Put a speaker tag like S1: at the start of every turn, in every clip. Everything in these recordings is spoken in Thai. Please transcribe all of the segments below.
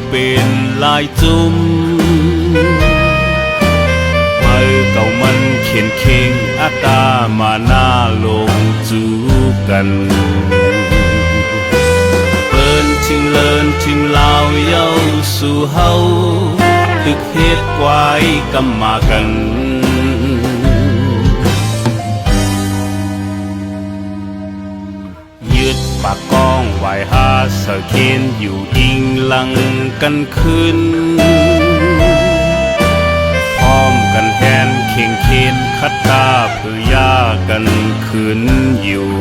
S1: เป็นลายจุ่มเก่ามันเขียนเข่งอาตามาหน้าลงจูกันเปิ้นถึงเลินถึงลาวเย้าสู่เฮาตึกเฮ็ดไว้กำมากันยึดปากกองไหวหาเสะเคนอยู่อิงหลังกันขึ้นกันแทนเข่งเคนคัดตาเพื่อยากันขืนอยู่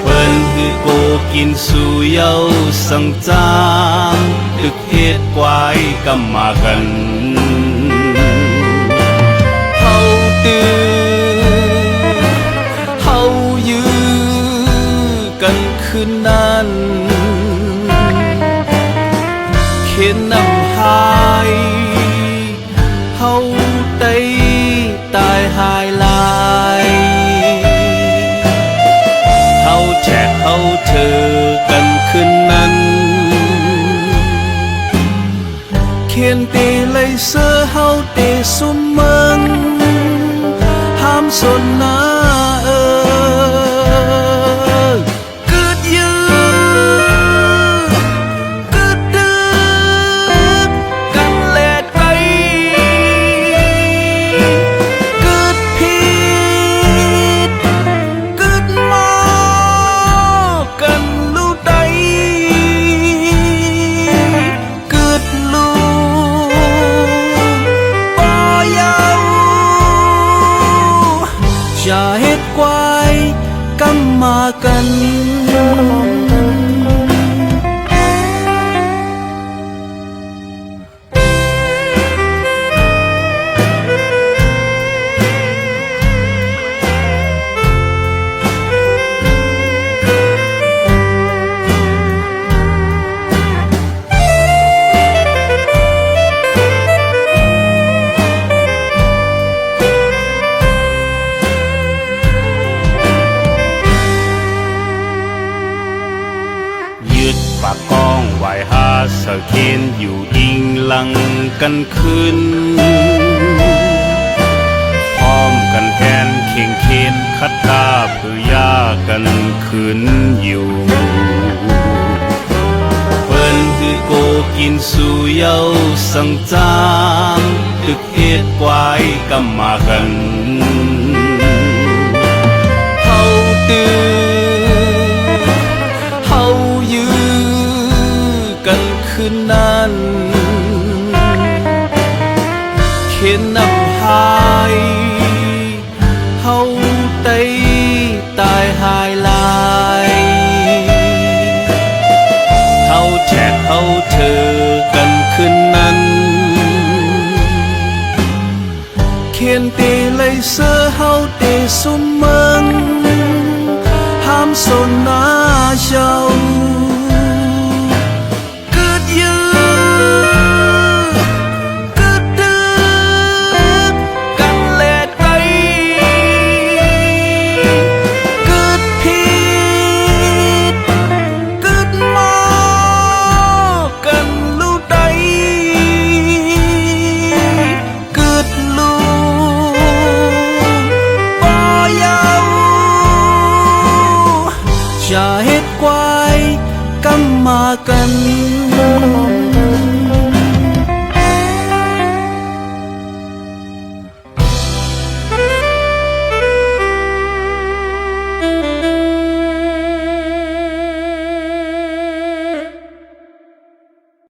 S1: เปิ้นคือโกกินสู่เย้าสังจามตึกเฮ็ดไว้กำมากันเฮาตื่นเฮายื้อกันคืนนั้นเข็นนำหายเฮาได้ตายหายลายเฮาแจกเฮาเธอกันคืนนั้นเขียนตีเลยเสื้อเฮาเตสุมเมืองห้ามสนนาจะเฮ็ดไว้กำมากันปากกองไหวหาเสะเคนอยู่อิงหลังกันขึ้นพร้อมกันแทนเข่งเคนคัดตาเพื่อยากันขืนอยู่เปิ้นคือโกกินสู่เย้าสังจามตึกเฮ็ดไว้กำมากันเฮาตื่นกันคืนนั้นเข็นนำหายเฮาได้ตายหายลายเฮาแจกเฮาเธอกันคืนนั้นเขียนตีเลยเสื้อเฮาเตสุมเมืองห้ามสนนาเจ้าจะเฮ็ดไว้กำมากัน